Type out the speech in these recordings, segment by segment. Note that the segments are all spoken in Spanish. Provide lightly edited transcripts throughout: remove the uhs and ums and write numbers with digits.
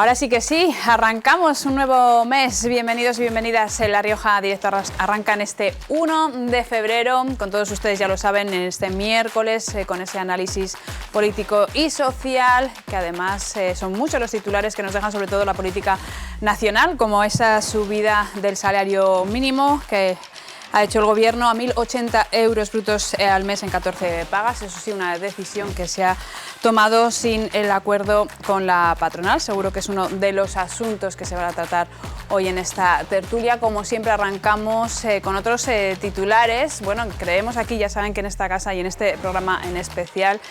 Ahora sí que sí, arrancamos un nuevo mes. Bienvenidos y bienvenidas. La Rioja Directo arranca en este 1 de febrero. Con todos ustedes ya lo saben, en este miércoles, con ese análisis político y social, que además son muchos los titulares que nos dejan sobre todo la política nacional, como esa subida del salario mínimo que ha hecho el Gobierno a 1.080 euros brutos al mes en 14 pagas. Eso sí, una decisión que se ha tomado sin el acuerdo con la patronal. Seguro que es uno de los asuntos que se van a tratar hoy en esta tertulia. Como siempre, arrancamos con otros titulares. Bueno, creemos aquí, ya saben que en esta casa y en este programa en especial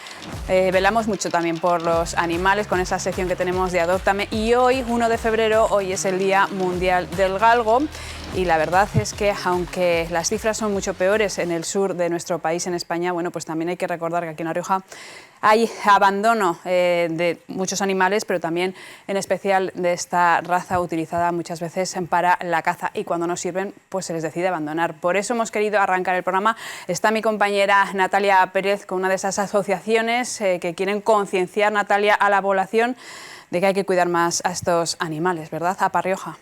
velamos mucho también por los animales, con esa sección que tenemos de Adóptame. Y hoy, 1 de febrero, hoy es el Día Mundial del Galgo. Y la verdad es que, aunque las cifras son mucho peores en el sur de nuestro país, en España, bueno, pues también hay que recordar que aquí en La Rioja hay abandono de muchos animales, pero también en especial de esta raza utilizada muchas veces para la caza, y cuando no sirven, pues se les decide abandonar. Por eso hemos querido arrancar el programa. Está mi compañera Natalia Pérez con una de esas asociaciones que quieren concienciar, Natalia, a la población de que hay que cuidar más a estos animales, ¿verdad? A Rioja.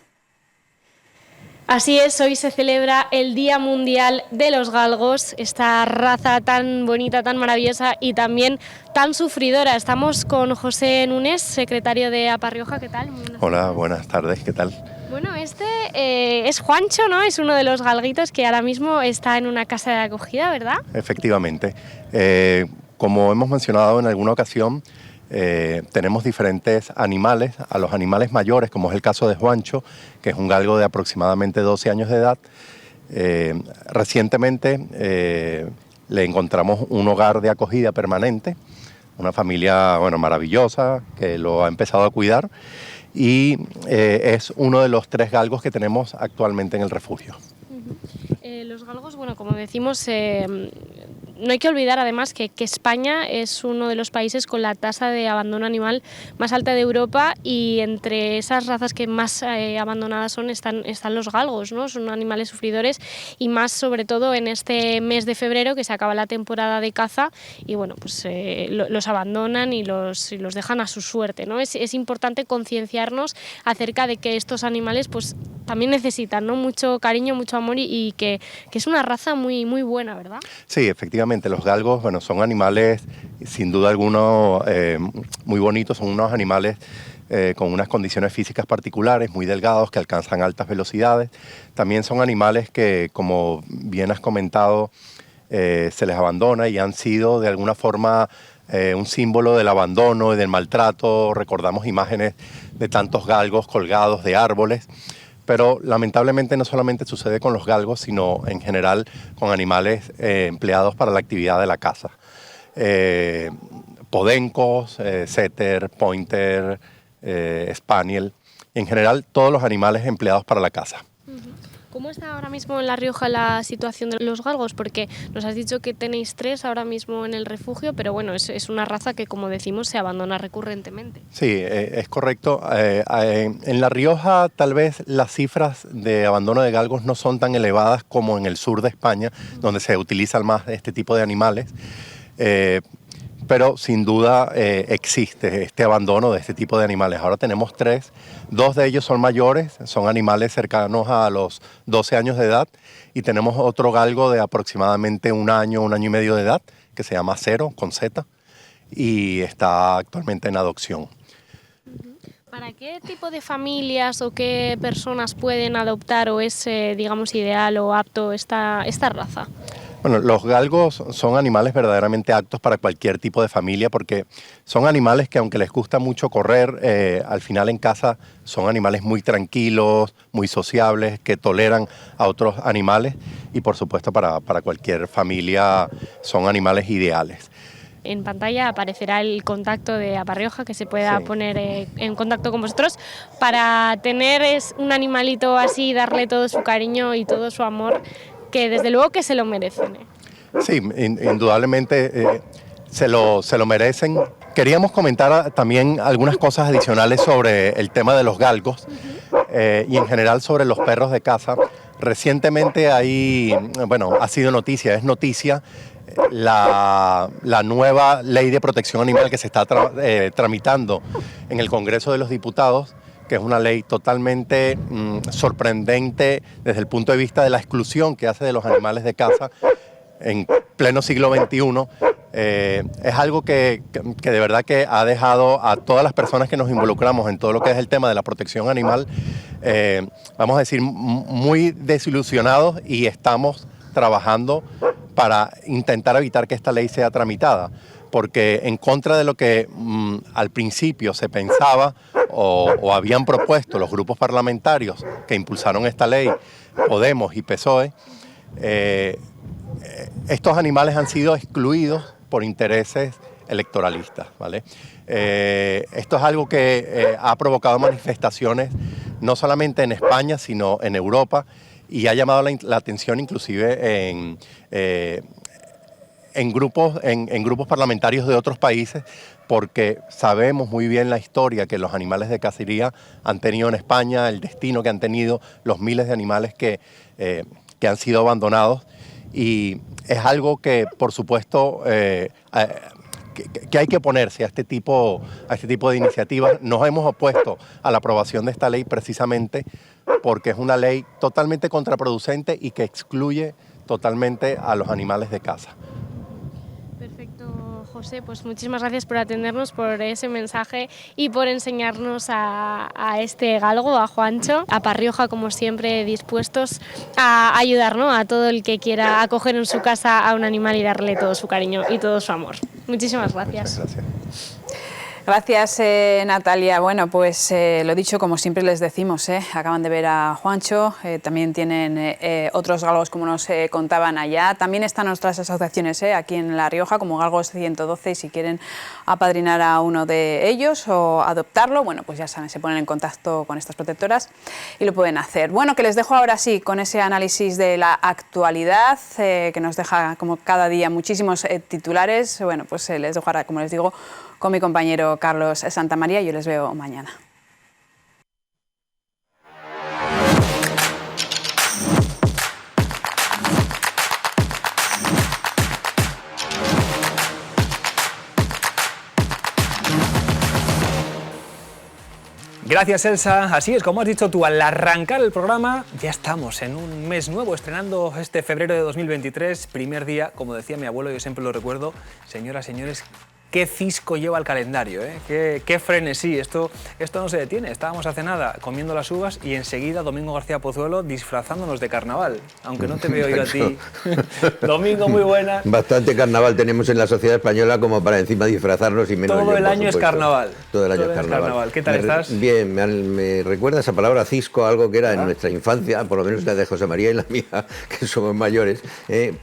Así es, hoy se celebra el Día Mundial de los Galgos, esta raza tan bonita, tan maravillosa y también tan sufridora. Estamos con José Núñez, secretario de APA Rioja. ¿Qué tal? Hola, buenas tardes, ¿qué tal? Bueno, este es Juancho, ¿no? Es uno de los galguitos que ahora mismo está en una casa de acogida, ¿verdad? Efectivamente. Como hemos mencionado en alguna ocasión, tenemos diferentes animales. A los animales mayores, como es el caso de Juancho, que es un galgo de aproximadamente 12 años de edad, recientemente le encontramos un hogar de acogida permanente, una familia maravillosa que lo ha empezado a cuidar, y es uno de los 3 galgos que tenemos actualmente en el refugio. Los galgos, bueno, como decimos, no hay que olvidar además que España es uno de los países con la tasa de abandono animal más alta de Europa, y entre esas razas que más abandonadas están los galgos, ¿no? Son animales sufridores, y más sobre todo en este mes de febrero, que se acaba la temporada de caza, y bueno, pues los abandonan y los dejan a su suerte, ¿no? Es importante concienciarnos acerca de que estos animales pues también necesitan, ¿no? Mucho cariño, mucho amor, y que es una raza muy, muy buena, ¿verdad? Sí, efectivamente, los galgos, son animales sin duda alguna muy bonitos, son unos animales con unas condiciones físicas particulares, muy delgados, que alcanzan altas velocidades. También son animales que, como bien has comentado, se les abandona y han sido de alguna forma un símbolo del abandono y del maltrato. Recordamos imágenes de tantos galgos colgados de árboles. Pero lamentablemente no solamente sucede con los galgos, sino en general con animales empleados para la actividad de la caza. Podencos, setter, pointer, spaniel, en general todos los animales empleados para la caza. ¿Cómo está ahora mismo en La Rioja la situación de los galgos? Porque nos has dicho que tenéis 3 ahora mismo en el refugio, pero bueno, es una raza que, como decimos, se abandona recurrentemente. Sí, es correcto. En La Rioja tal vez las cifras de abandono de galgos no son tan elevadas como en el sur de España, donde se utilizan más este tipo de animales. Pero sin duda existe este abandono de este tipo de animales. Ahora tenemos 3, 2 de ellos son mayores, son animales cercanos a los 12 años de edad, y tenemos otro galgo de aproximadamente un año y medio de edad, que se llama Cero, con Z, y está actualmente en adopción. ¿Para qué tipo de familias o qué personas pueden adoptar, o es, digamos, ideal o apto esta raza? Bueno, los galgos son animales verdaderamente aptos para cualquier tipo de familia, porque son animales que, aunque les gusta mucho correr, al final en casa son animales muy tranquilos, muy sociables, que toleran a otros animales, y por supuesto para cualquier familia son animales ideales. En pantalla aparecerá el contacto de APA Rioja, que se pueda poner en contacto con vosotros para tener un animalito así, darle todo su cariño y todo su amor, que desde luego que se lo merecen. Sí, indudablemente se lo merecen. Queríamos comentar también algunas cosas adicionales sobre el tema de los galgos y en general sobre los perros de caza. Recientemente ha sido noticia, es noticia la nueva ley de protección animal que se está tramitando en el Congreso de los Diputados, que es una ley totalmente sorprendente desde el punto de vista de la exclusión que hace de los animales de caza en pleno siglo XXI. Es algo que de verdad que ha dejado a todas las personas que nos involucramos en todo lo que es el tema de la protección animal, vamos a decir, muy desilusionados, y estamos trabajando para intentar evitar que esta ley sea tramitada, porque en contra de lo que al principio se pensaba o habían propuesto los grupos parlamentarios que impulsaron esta ley, Podemos y PSOE, estos animales han sido excluidos por intereses electoralistas, ¿vale? Esto es algo que ha provocado manifestaciones no solamente en España, sino en Europa, y ha llamado la atención inclusive en grupos parlamentarios de otros países, porque sabemos muy bien la historia que los animales de cacería han tenido en España, el destino que han tenido los miles de animales que han sido abandonados, y es algo que, por supuesto, que hay que oponerse a este tipo de iniciativas. Nos hemos opuesto a la aprobación de esta ley precisamente porque es una ley totalmente contraproducente y que excluye totalmente a los animales de caza. Perfecto, José, pues muchísimas gracias por atendernos, por ese mensaje y por enseñarnos a este galgo, a Juancho, a Parrioja, como siempre, dispuestos a ayudar, ¿no?, a todo el que quiera acoger en su casa a un animal y darle todo su cariño y todo su amor. Muchísimas gracias. Muchas gracias. Gracias, Natalia. Bueno, pues lo dicho, como siempre les decimos, acaban de ver a Juancho, también tienen otros galgos como nos contaban allá. También están nuestras asociaciones aquí en La Rioja, como Galgos 112, y si quieren apadrinar a uno de ellos o adoptarlo, bueno, pues ya saben, se ponen en contacto con estas protectoras y lo pueden hacer. Bueno, que les dejo ahora sí con ese análisis de la actualidad, que nos deja como cada día muchísimos titulares. Bueno, pues les dejo ahora, como les digo, con mi compañero Carlos Santamaría, y yo les veo mañana. Gracias, Elsa. Así es, como has dicho tú, al arrancar el programa ya estamos en un mes nuevo, estrenando este febrero de 2023, primer día, como decía mi abuelo, yo siempre lo recuerdo, señoras, señores, qué cisco lleva el calendario, ¿eh? Qué frenesí, esto no se detiene. Estábamos hace nada comiendo las uvas y enseguida Domingo García Pozuelo disfrazándonos de carnaval, aunque no te veo yo a ti. Domingo, muy buena. Bastante carnaval tenemos en la sociedad española como para encima disfrazarnos, y menos Todo yo, el año es carnaval. Todo el año es carnaval. ¿Qué tal estás? Bien, me recuerda esa palabra cisco, algo que era en nuestra infancia, por lo menos la de José María y la mía, que somos mayores,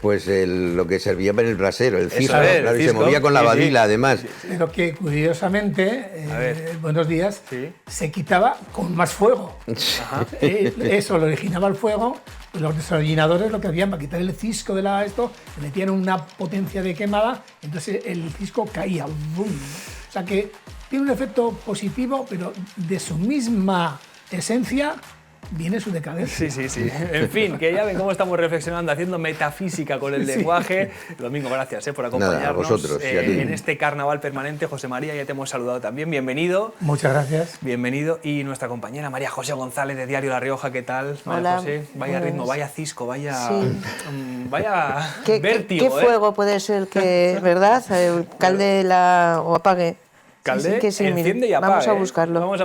pues lo que servía para el brasero, el cisco, claro, y se movía con la badila, además. Pero que curiosamente, buenos días, se quitaba con más fuego. Eso lo originaba el fuego. Los desarrolladores lo que hacían para quitar el cisco de esto, le metían una potencia de quemada, entonces el cisco caía. ¡Bum! O sea que tiene un efecto positivo, pero de su misma esencia viene su decadencia. Sí. En fin, que ya ven cómo estamos reflexionando, haciendo metafísica con el lenguaje. Domingo, gracias por acompañarnos. Nada, a vosotros, en este carnaval permanente. José María, ya te hemos saludado también. Bienvenido. Muchas gracias. Bienvenido. Y nuestra compañera María José González, de Diario La Rioja. ¿Qué tal, María Hola. José? Vaya ritmo, vaya cisco, vaya ¿Qué vértigo. ¿Qué fuego puede ser que, verdad, candela o apague? Calde, Sí, enciende y apaga. Vamos a buscarlo. Vamos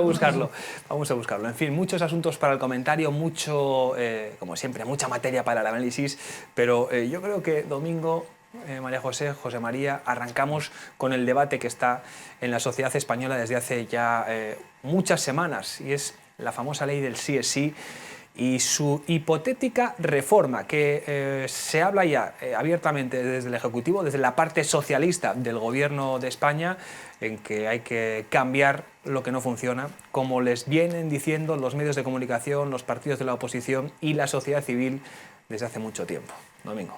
a buscarlo. En fin, muchos asuntos para el comentario, mucho, como siempre, mucha materia para el análisis, pero yo creo que Domingo, María José, José María, arrancamos con el debate que está en la sociedad española desde hace ya muchas semanas, y es la famosa ley del sí es sí y su hipotética reforma, que se habla ya abiertamente desde el Ejecutivo, desde la parte socialista del Gobierno de España, en que hay que cambiar lo que no funciona, como les vienen diciendo los medios de comunicación, los partidos de la oposición y la sociedad civil desde hace mucho tiempo. Domingo.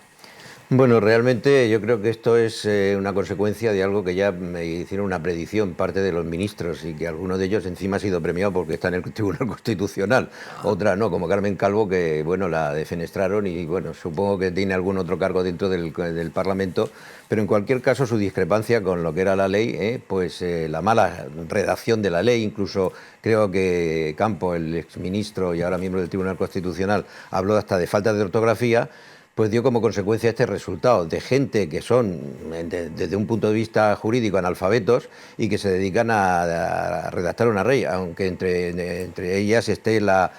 Bueno, realmente yo creo que esto es una consecuencia de algo que ya me hicieron una predicción parte de los ministros y que alguno de ellos encima ha sido premiado porque está en el Tribunal Constitucional. Otra no, como Carmen Calvo, que bueno, la defenestraron y bueno, supongo que tiene algún otro cargo dentro del Parlamento, pero en cualquier caso su discrepancia con lo que era la ley, pues la mala redacción de la ley, incluso creo que Campo, el exministro y ahora miembro del Tribunal Constitucional, habló hasta de falta de ortografía, pues dio como consecuencia este resultado de gente que son, desde un punto de vista jurídico, analfabetos y que se dedican a redactar una ley, aunque entre ellas esté la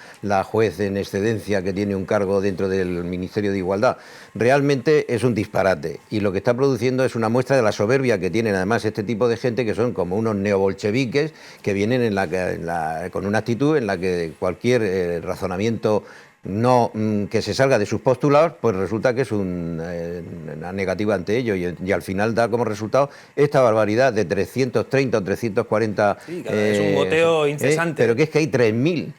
juez en excedencia que tiene un cargo dentro del Ministerio de Igualdad. Realmente es un disparate y lo que está produciendo es una muestra de la soberbia que tienen además este tipo de gente, que son como unos neobolcheviques que vienen con una actitud en la que cualquier razonamiento que se salga de sus postulados, pues resulta que es una negativa ante ello y al final da como resultado esta barbaridad de 330 o 340... Sí, es un goteo incesante. Pero que es que hay 3.000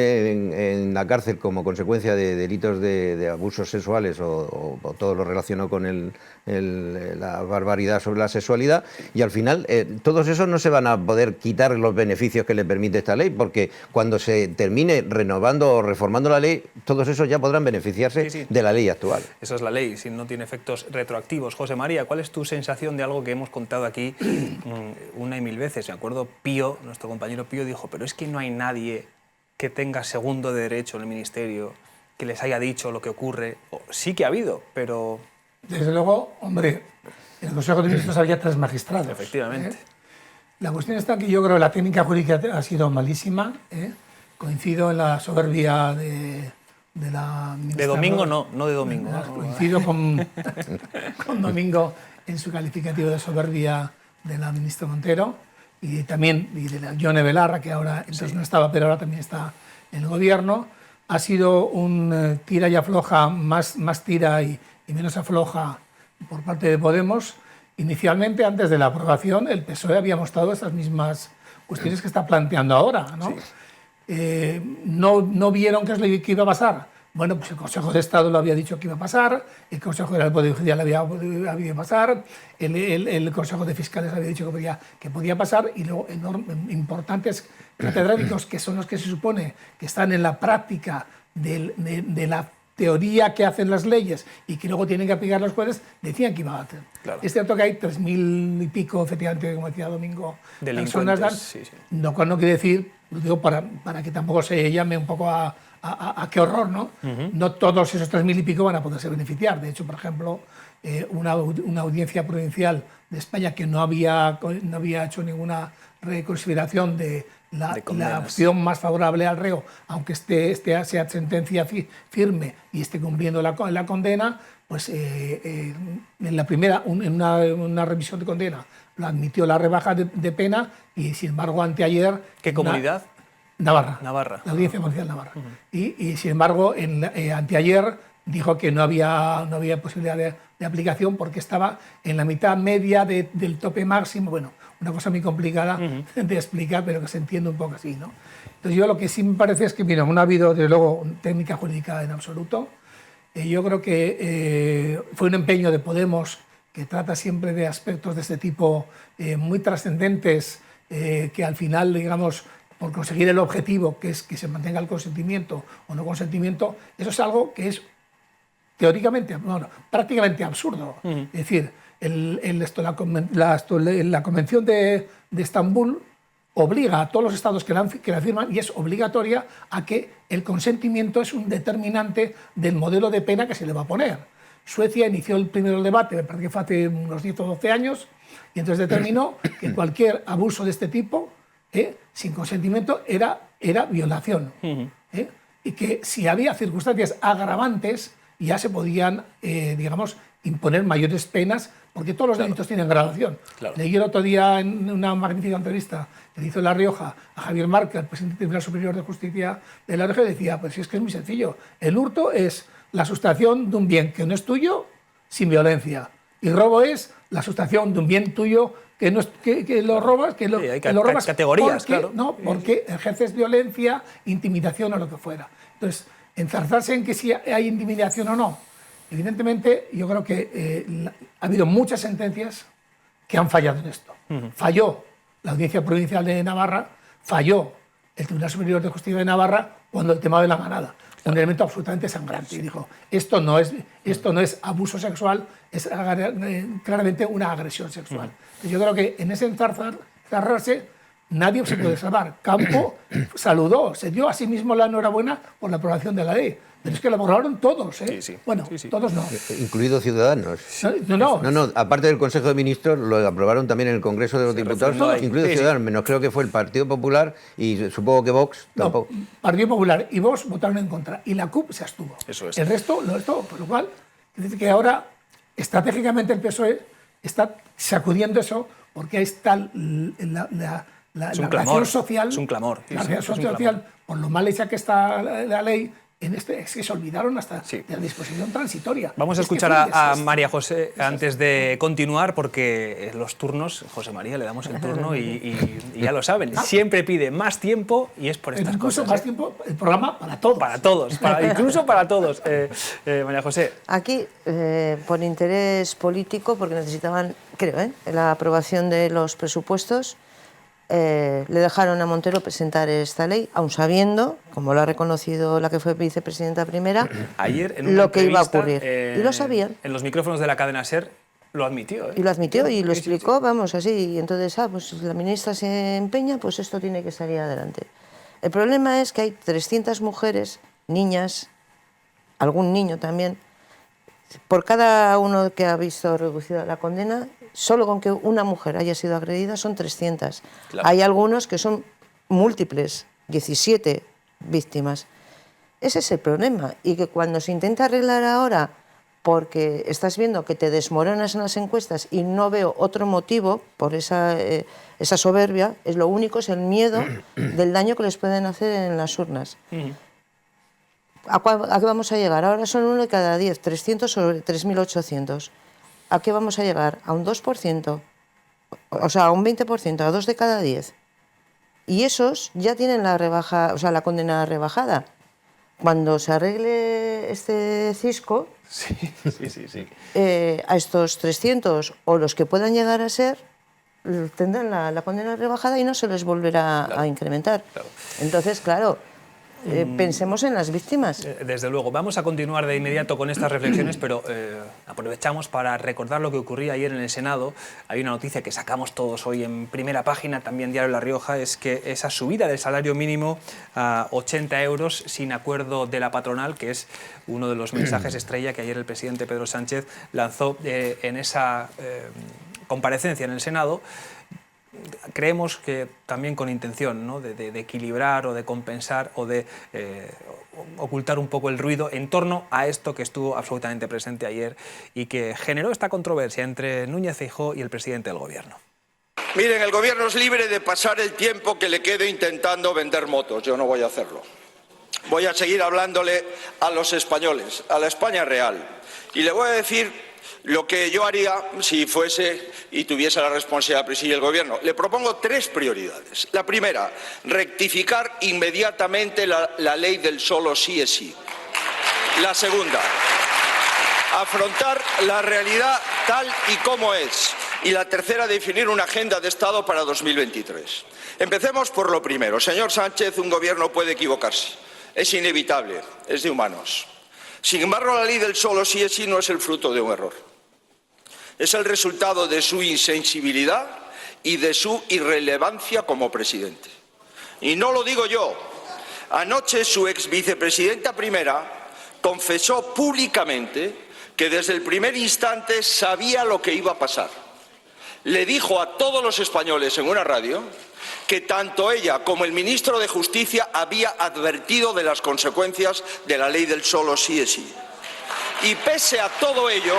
en la cárcel como consecuencia de delitos de abusos sexuales o todo lo relacionado con la barbaridad sobre la sexualidad, y al final todos esos no se van a poder quitar los beneficios que le permite esta ley, porque cuando se termine renovando o reformando la ley, todos esos ya podrán beneficiarse de la ley actual. Esa es la ley, si no tiene efectos retroactivos. José María, ¿cuál es tu sensación de algo que hemos contado aquí una y mil veces? Me acuerdo Pío, nuestro compañero Pío, dijo, pero es que no hay nadie que tenga segundo de derecho en el Ministerio, que les haya dicho lo que ocurre. Sí que ha habido, pero... Desde luego, hombre, en el Consejo de Ministros había 3 magistrados. Efectivamente. La cuestión está que yo creo que la técnica jurídica ha sido malísima. Coincido en la soberbia de la ministra... De Domingo no de Domingo. Coincido con Domingo en su calificativo de soberbia de la ministra Montero y también de la Yone Belarra, que ahora entonces no estaba, pero ahora también está en el gobierno. Ha sido un tira y afloja, más tira y menos afloja por parte de Podemos. Inicialmente, antes de la aprobación, el PSOE había mostrado esas mismas cuestiones que está planteando ahora, ¿no? Sí. No vieron qué es lo que iba a pasar. Bueno, pues el Consejo de Estado lo había dicho que iba a pasar, el Consejo del Poder Judicial había pasar, el Consejo de Fiscales había dicho que podía pasar, y luego importantes catedráticos, que son los que se supone que están en la práctica de la teoría que hacen las leyes y que luego tienen que aplicar los jueces, decían que iba a hacer. Claro. Es cierto que hay 3.000 y pico, efectivamente, como decía Domingo, personas, lo cual no quiere decir, lo digo para que tampoco se llame un poco a qué horror, ¿no? No todos esos 3.000 y pico van a poderse beneficiar. De hecho, por ejemplo, una audiencia provincial de España que no había hecho ninguna reconsideración de la opción más favorable al reo, aunque sea sentencia firme y esté cumpliendo la condena, pues en la primera, en una revisión de condena, lo admitió la rebaja de pena y, sin embargo, anteayer... ¿Qué comunidad? Navarra. La Audiencia Provincial Navarra. Y, sin embargo, anteayer dijo que no había posibilidad de aplicación porque estaba en la mitad media del tope máximo. Bueno, una cosa muy complicada de explicar, pero que se entiende un poco así, ¿no? Entonces, yo lo que sí me parece es que, mira, no ha habido, desde luego, técnica jurídica en absoluto. Yo creo que fue un empeño de Podemos, que trata siempre de aspectos de este tipo muy trascendentes, que al final, digamos, por conseguir el objetivo, que es que se mantenga el consentimiento o no consentimiento, eso es algo que es teóricamente, bueno, prácticamente absurdo. Es decir, la Convención de Estambul obliga a todos los estados que la firman, y es obligatoria, a que el consentimiento es un determinante del modelo de pena que se le va a poner. Suecia inició el primer debate, me parece que fue hace unos 10 o 12 años, y entonces determinó que cualquier abuso de este tipo, sin consentimiento, era violación. Y que si había circunstancias agravantes, ya se podían, digamos, imponer mayores penas, porque todos los delitos tienen gradación. Leí el otro día en una magnífica entrevista que le hizo en La Rioja a Javier Marca, el presidente del Tribunal Superior de Justicia de La Rioja, y decía, pues es que es muy sencillo. El hurto es la sustracción de un bien que no es tuyo sin violencia. Y robo es la sustracción de un bien tuyo que lo robas, que lo robas categorías, porque, claro. No, porque ejerces violencia, intimidación o lo que fuera. Entonces, enzarzarse en que si hay intimidación o no, Evidentemente, yo creo que ha habido muchas sentencias que han fallado en esto. Falló la Audiencia Provincial de Navarra, falló el Tribunal Superior de Justicia de Navarra cuando el tema de la manada, un elemento absolutamente sangrante. Y dijo, esto no es abuso sexual, es claramente una agresión sexual. Yo creo que en ese encerrarse nadie se puede salvar. Campo saludó, se dio a sí mismo la enhorabuena por la aprobación de la ley. Pero es que lo aprobaron todos, ¿eh? Sí. Bueno, todos no. Incluidos Ciudadanos. No, aparte del Consejo de Ministros, lo aprobaron también en el Congreso de los Diputados, incluidos Ciudadanos, menos creo que fue el Partido Popular y supongo que Vox tampoco. Partido Popular y Vox votaron en contra y la CUP se abstuvo. Eso es. El resto lo estuvo, por lo cual, dice que ahora, estratégicamente el PSOE está sacudiendo eso porque ahí está la relación social. Es un clamor. La relación social, por lo mal hecha que está la ley. Es que se olvidaron hasta de la disposición transitoria. Vamos a escuchar a María José antes de continuar, porque los turnos, José María, le damos el turno y ya lo saben, siempre pide más tiempo y es por estas incluso cosas. Más tiempo, el programa para todos. Para todos, incluso para todos. María José. Aquí, por interés político, porque necesitaban, creo, la aprobación de los presupuestos, le dejaron a Montero presentar esta ley, aun sabiendo, como lo ha reconocido la que fue vicepresidenta primera, ayer en lo que iba a ocurrir. Y lo sabían. En los micrófonos de la cadena SER lo admitió. Y lo admitió y lo explicó, vamos, así. Y entonces, pues la ministra se empeña, pues esto tiene que salir adelante. El problema es que hay 300 mujeres, niñas, algún niño también, por cada uno que ha visto reducida la condena, solo con que una mujer haya sido agredida son 300. Claro. Hay algunos que son múltiples, 17 víctimas. Ese es el problema. Y que cuando se intenta arreglar ahora, porque estás viendo que te desmoronas en las encuestas y no veo otro motivo por esa soberbia, es lo único, es el miedo del daño que les pueden hacer en las urnas. ¿A qué vamos a llegar? Ahora son 1 de cada 10, 300 sobre 3.800. ¿A qué vamos a llegar? ¿A un 2%? O sea, a un 20%, a 2 de cada 10. Y esos ya tienen la rebaja, o sea, la condena rebajada. Cuando se arregle este cisco, a estos 300 o los que puedan llegar a ser, tendrán la condena rebajada y no se les volverá a incrementar. Claro. Entonces, claro, pensemos en las víctimas. Desde luego. Vamos a continuar de inmediato con estas reflexiones, pero aprovechamos para recordar lo que ocurría ayer en el Senado. Hay una noticia que sacamos todos hoy en primera página, también Diario La Rioja, es que esa subida del salario mínimo a 80 euros sin acuerdo de la patronal, que es uno de los mensajes estrella que ayer el presidente Pedro Sánchez lanzó en esa comparecencia en el Senado. Creemos que también con intención, ¿no?, de equilibrar o de compensar o de ocultar un poco el ruido en torno a esto que estuvo absolutamente presente ayer y que generó esta controversia entre Núñez Feijóo y el presidente del Gobierno. Miren, el Gobierno es libre de pasar el tiempo que le quede intentando vender motos. Yo no voy a hacerlo. Voy a seguir hablándole a los españoles, a la España real. Y le voy a decir lo que yo haría si fuese y tuviese la responsabilidad de presidir el Gobierno. Le propongo 3 prioridades. La primera, rectificar inmediatamente la ley del solo sí es sí. La segunda, afrontar la realidad tal y como es. Y la tercera, definir una agenda de Estado para 2023. Empecemos por lo primero. Señor Sánchez, un Gobierno puede equivocarse. Es inevitable, es de humanos. Sin embargo, la ley del solo sí es sí no es el fruto de un error. Es el resultado de su insensibilidad y de su irrelevancia como presidente. Y no lo digo yo. Anoche su ex vicepresidenta primera confesó públicamente que desde el primer instante sabía lo que iba a pasar. Le dijo a todos los españoles en una radio que tanto ella como el ministro de Justicia había advertido de las consecuencias de la ley del solo sí es sí. Y pese a todo ello,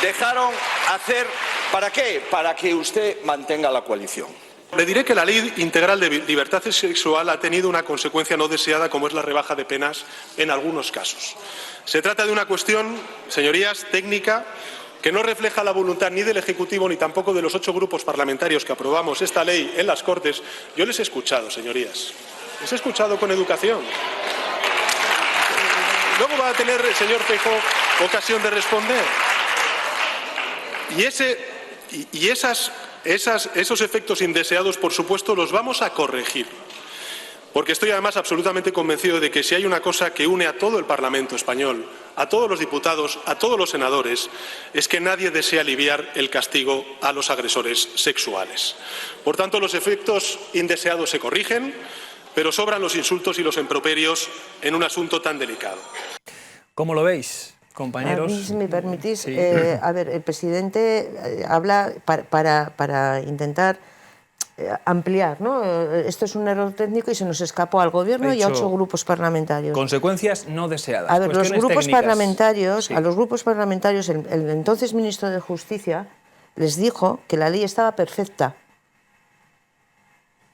dejaron hacer, ¿para qué? Para que usted mantenga la coalición. Le diré que la Ley Integral de Libertad Sexual ha tenido una consecuencia no deseada, como es la rebaja de penas en algunos casos. Se trata de una cuestión, señorías, técnica, que no refleja la voluntad ni del Ejecutivo ni tampoco de los 8 grupos parlamentarios que aprobamos esta ley en las Cortes. Yo les he escuchado, señorías. Les he escuchado con educación. luego va a tener el señor Feijóo ocasión de responder. Y esos efectos indeseados, por supuesto, los vamos a corregir. Porque estoy además absolutamente convencido de que si hay una cosa que une a todo el Parlamento español, a todos los diputados, a todos los senadores, es que nadie desea aliviar el castigo a los agresores sexuales. Por tanto, los efectos indeseados se corrigen, pero sobran los insultos y los improperios en un asunto tan delicado. ¿Cómo lo veis, compañeros? A mí, si me permitís, Sí. a ver, el presidente habla para intentar ampliar, ¿no? Esto es un error técnico y se nos escapó al Gobierno y a 8 grupos parlamentarios. Consecuencias no deseadas. A ver, los grupos técnicas. parlamentarios, Sí. a los grupos parlamentarios, el entonces ministro de Justicia les dijo que la ley estaba perfecta.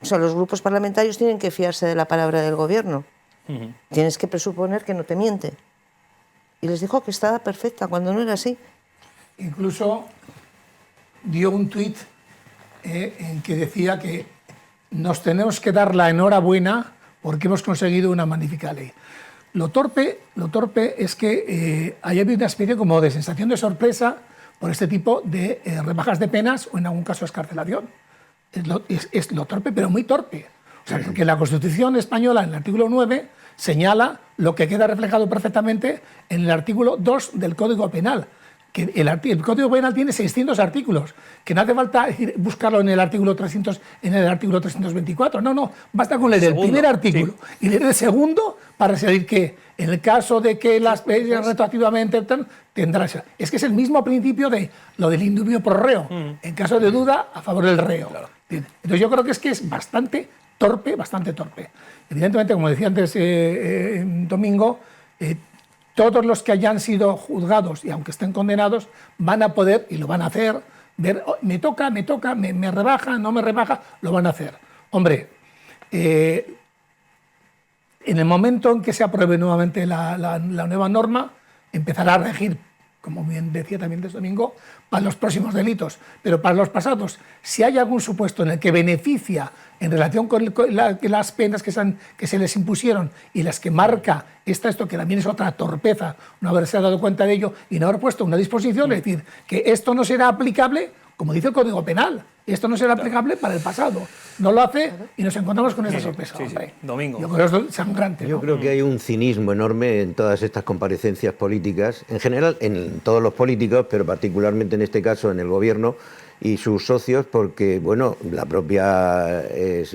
O sea, los grupos parlamentarios tienen que fiarse de la palabra del Gobierno. Tienes que presuponer que no te miente. Y les dijo que estaba perfecta, cuando no era así. Incluso dio un tuit en que decía que nos tenemos que dar la enhorabuena porque hemos conseguido una magnífica ley. Lo torpe es que haya habido una especie como de sensación de sorpresa por este tipo de rebajas de penas o en algún caso excarcelación. Es lo torpe, pero muy torpe. O sea, porque la Constitución española, en el artículo 9, señala lo que queda reflejado perfectamente en el artículo 2 del Código Penal. Que el Código Penal tiene 600 artículos, que no hace falta buscarlo en el artículo 300, en el artículo 324. No, basta con leer el primer artículo y leer el segundo para saber que en el caso de que las penas retroactivamente tendrás. Es que es el mismo principio de lo del indubio pro reo. En caso de duda, a favor del reo. Claro. Entonces yo creo que es bastante torpe. Evidentemente, como decía antes Domingo, todos los que hayan sido juzgados y aunque estén condenados van a poder, y lo van a hacer, ver, oh, me toca, me rebaja, no me rebaja, lo van a hacer. Hombre, en el momento en que se apruebe nuevamente la nueva norma, empezará a regir, como bien decía también desde Domingo, para los próximos delitos. Pero para los pasados, si hay algún supuesto en el que beneficia en relación con las penas que se les impusieron y las que marca esto que también es otra torpeza, no haberse dado cuenta de ello y no haber puesto una disposición, es decir, que esto no será aplicable, como dice el Código Penal, esto no será aplicable para el pasado. No lo hace y nos encontramos con esta sorpresa. Sí. Domingo. Yo creo que es sangrante. Yo creo que hay un cinismo enorme en todas estas comparecencias políticas, en general en todos los políticos, pero particularmente en este caso en el Gobierno y sus socios, porque bueno, la propia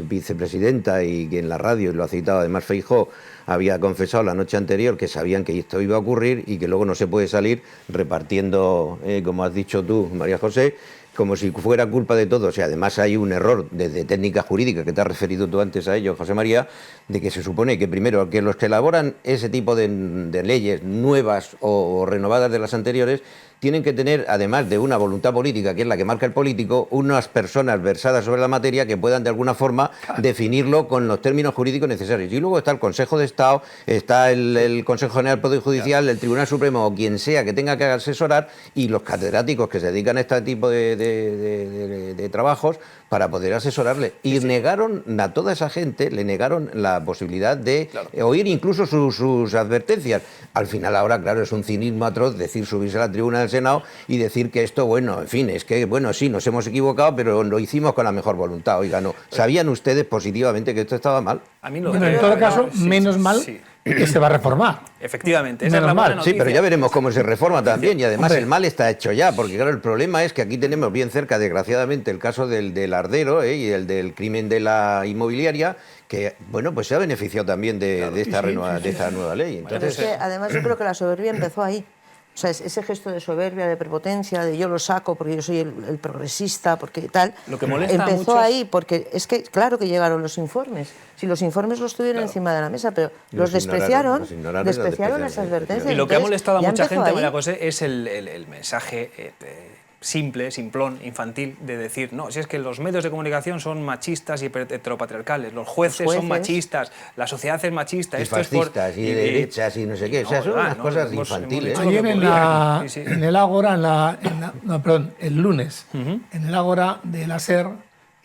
vicepresidenta y que en la radio, y lo ha citado además Feijóo, había confesado la noche anterior que sabían que esto iba a ocurrir y que luego no se puede salir repartiendo, como has dicho tú, María José, como si fuera culpa de todos. Y además hay un error desde técnica jurídica, que te has referido tú antes a ello, José María, de que se supone que primero que los que elaboran ese tipo de leyes nuevas o renovadas de las anteriores tienen que tener, además de una voluntad política, que es la que marca el político, unas personas versadas sobre la materia que puedan de alguna forma definirlo con los términos jurídicos necesarios. Y luego está el Consejo de Estado, está el Consejo General del Poder Judicial, el Tribunal Supremo o quien sea que tenga que asesorar, y los catedráticos que se dedican a este tipo de trabajos para poder asesorarle. Y negaron a toda esa gente, le negaron la posibilidad de oír incluso sus advertencias. Al final ahora, claro, es un cinismo atroz subirse a la tribuna del Senado y decir que esto, bueno, en fin, es que, bueno, sí, nos hemos equivocado, pero lo hicimos con la mejor voluntad. Oiga, no, ¿sabían ustedes positivamente que esto estaba mal? A mí no. Bueno, en todo caso, menos mal que se va a reformar. Efectivamente, esa es la buena noticia. Sí, pero ya veremos cómo se reforma también, y además el mal está hecho ya, porque claro, el problema es que aquí tenemos bien cerca, desgraciadamente, el caso del Ardero y el del crimen de la inmobiliaria, que, bueno, pues se ha beneficiado también de esta nueva ley. Entonces, pero es que, además, yo creo que la soberbia empezó ahí. O sea, ese gesto de soberbia, de prepotencia, de yo lo saco porque yo soy el progresista, porque tal, lo que molesta empezó ahí porque es que, claro que llegaron los informes. Si los informes los tuvieron encima de la mesa, pero los despreciaron esas advertencias. Y lo que ha molestado a mucha gente, María José, es el mensaje simple, simplón, infantil, de decir, no, si es que los medios de comunicación son machistas y heteropatriarcales, los jueces son machistas, la sociedad es machista, y fascistas, y de derechas, y no sé qué, o sea, son unas cosas infantiles. Ayer en el Ágora, el lunes, en el Ágora de la SER,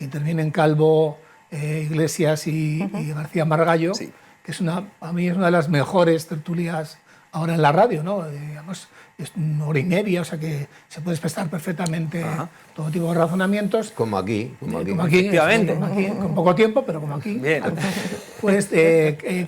intervienen Calvo, Iglesias y García Margallo, que a mí es una de las mejores tertulias ahora en la radio, ¿no? Digamos, es 1 hora y media, o sea que se puede expresar perfectamente todo tipo de razonamientos. Como aquí. Efectivamente. Como aquí, con poco tiempo, pero como aquí. Bien. Pues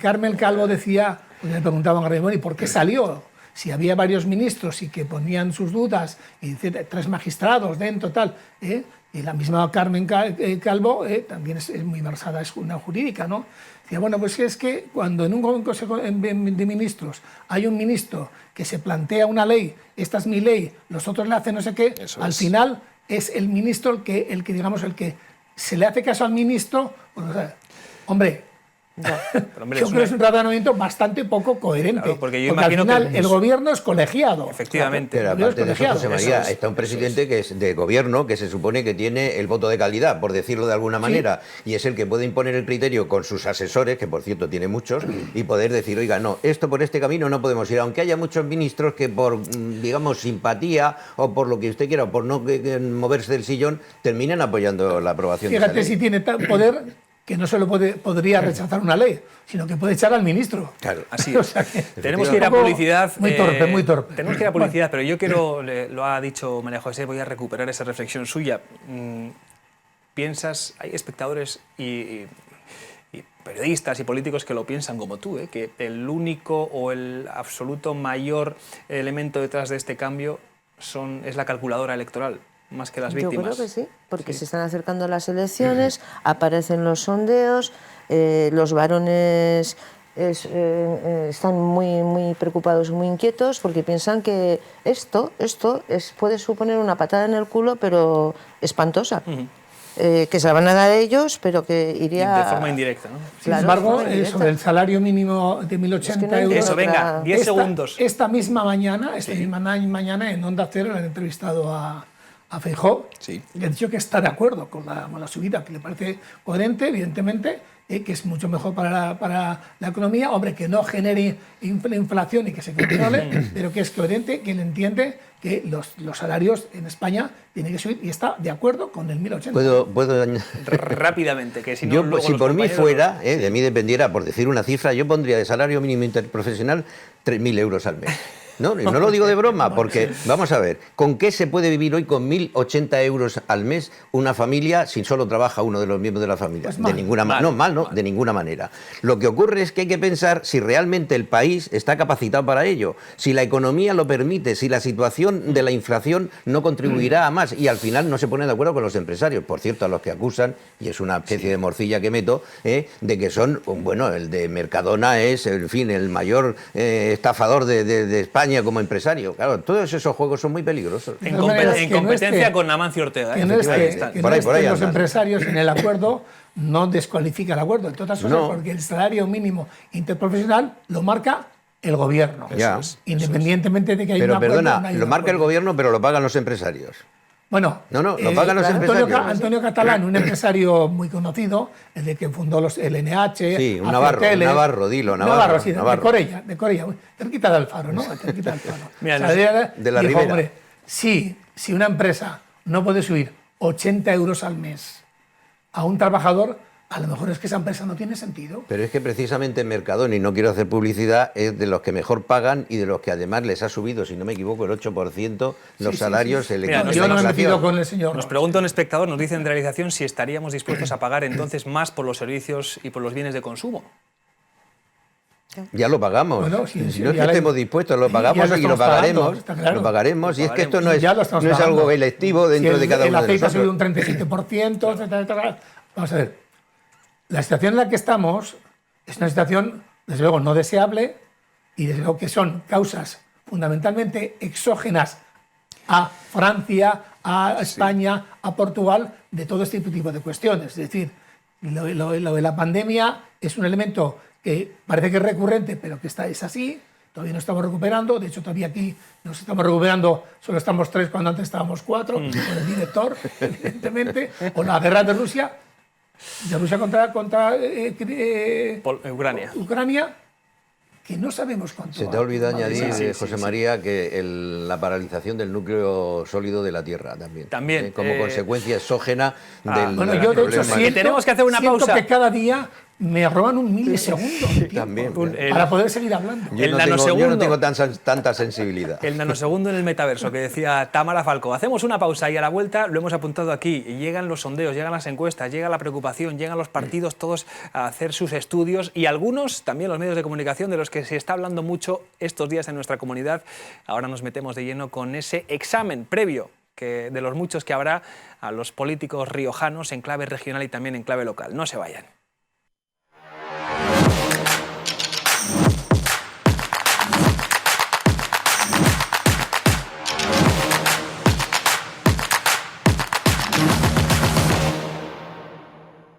Carmen Calvo decía, pues le preguntaban a Raimon, ¿y por qué salió? Si había varios ministros y que ponían sus dudas, y 3 magistrados dentro, tal, y la misma Carmen Calvo también es muy versada, es una jurídica, ¿no? Decía, bueno, pues es que cuando en un consejo de ministros hay un ministro que se plantea una ley, esta es mi ley, los otros le hacen no sé qué, al final es el ministro el que digamos, el que se le hace caso al ministro, pues, o sea, hombre, hombre, yo creo que es un razonamiento bastante poco coherente. Claro, porque al final el gobierno es colegiado. Efectivamente. Pero aparte de eso, José María, está un presidente que es de gobierno que se supone que tiene el voto de calidad, por decirlo de alguna manera, y es el que puede imponer el criterio con sus asesores, que por cierto tiene muchos, y poder decir, oiga, no, esto por este camino no podemos ir, aunque haya muchos ministros que por, digamos, simpatía o por lo que usted quiera, o por no moverse del sillón, terminen apoyando la aprobación de esa ley. Fíjate si tiene tal poder que no solo podría rechazar una ley, sino que puede echar al ministro. Claro. Así es. O sea que tenemos que ir a publicidad. Muy torpe, muy torpe. Tenemos que ir a publicidad, pero yo quiero, lo ha dicho María José, voy a recuperar esa reflexión suya. ¿Piensas, hay espectadores y periodistas y políticos que lo piensan como tú, que el único o el absoluto mayor elemento detrás de este cambio es la calculadora electoral? Más que las víctimas. Yo creo que sí, porque se están acercando las elecciones, aparecen los sondeos, los varones están muy preocupados, muy inquietos, porque piensan que esto puede suponer una patada en el culo, pero espantosa. Que se la van a dar ellos, pero que iría... De forma indirecta, ¿no? Sin embargo, sobre el salario mínimo de 1.080 euros... Eso, venga, 10 segundos. Esta misma mañana en Onda Cero le han entrevistado a Feijóo, y ha dicho que está de acuerdo con la subida, que le parece coherente, evidentemente, que es mucho mejor para la economía, hombre, que no genere inflación y que se controle, pero que es coherente, que él entiende que los salarios en España tienen que subir y está de acuerdo con el 1.080. ¿Puedo rápidamente, que si no... si por mí fuera, de mí dependiera, por decir una cifra, yo pondría de salario mínimo interprofesional 3.000 euros al mes. No lo digo de broma, porque vamos a ver, ¿con qué se puede vivir hoy con 1.080 euros al mes una familia si solo trabaja uno de los miembros de la familia? Pues de ninguna manera. De ninguna manera. Lo que ocurre es que hay que pensar si realmente el país está capacitado para ello, si la economía lo permite, si la situación de la inflación no contribuirá a más, y al final no se ponen de acuerdo con los empresarios. Por cierto, a los que acusan, y es una especie de morcilla que meto, de que son, bueno, el de Mercadona es, en fin, el mayor estafador de España como empresario. Claro, todos esos juegos son muy peligrosos. En competencia con Amancio Ortega. Que no es que los empresarios en el acuerdo no descualifica el acuerdo, entre otras cosas porque el salario mínimo interprofesional lo marca el gobierno. Independientemente de que haya un acuerdo. Pero perdona, lo marca el gobierno, pero lo pagan los empresarios. Bueno, lo pagan los empresarios. Antonio Catalán, un empresario muy conocido, el de que fundó el NH. Sí, un Navarro, dilo, Navarro. Sí, Navarro. De Corella, cerquita del Faro, ¿no? Cerquita del Faro. Mira, de la dijo, Ribera. hombre, si una empresa no puede subir 80 euros al mes a un trabajador, a lo mejor es que esa empresa no tiene sentido. Pero es que precisamente Mercadona, y no quiero hacer publicidad, es de los que mejor pagan y de los que además les ha subido, si no me equivoco, el 8% los salarios. Mira, yo no me he metido con el señor. Nos pregunta un espectador, nos dice en realización si estaríamos dispuestos a pagar entonces más por los servicios y por los bienes de consumo. Ya lo pagamos. Bueno, si no es que estemos dispuestos, lo pagamos y lo pagaremos. Claro. Lo pagaremos. Y es que esto no es algo electivo dentro de cada uno de nosotros. El aceite ha subido un 37%, etcétera. Vamos a ver. La situación en la que estamos es una situación, desde luego, no deseable y desde luego que son causas fundamentalmente exógenas a Francia, a España, a Portugal, de todo este tipo de cuestiones. Es decir, lo de la pandemia es un elemento que parece que es recurrente, pero que es así. Todavía no estamos recuperando, de hecho todavía aquí nos estamos recuperando, solo estamos 3 cuando antes estábamos 4, con el director, evidentemente, o la guerra de Rusia contra Ucrania, que no sabemos cuánto. Se te ha olvidado añadir, José María, que la paralización del núcleo sólido de la Tierra también. Como consecuencia exógena del bueno, yo de hecho tenemos que hacer una pausa. Que cada día me roban un milisegundo de tiempo También, para poder seguir hablando. Yo no tengo tanta sensibilidad. El nanosegundo en el metaverso, que decía Tamara Falcó. Hacemos una pausa y a la vuelta lo hemos apuntado aquí. Y llegan los sondeos, llegan las encuestas, llega la preocupación, llegan los partidos todos a hacer sus estudios y algunos, también los medios de comunicación, de los que se está hablando mucho estos días en nuestra comunidad. Ahora nos metemos de lleno con ese examen previo de los muchos que habrá a los políticos riojanos en clave regional y también en clave local. No se vayan.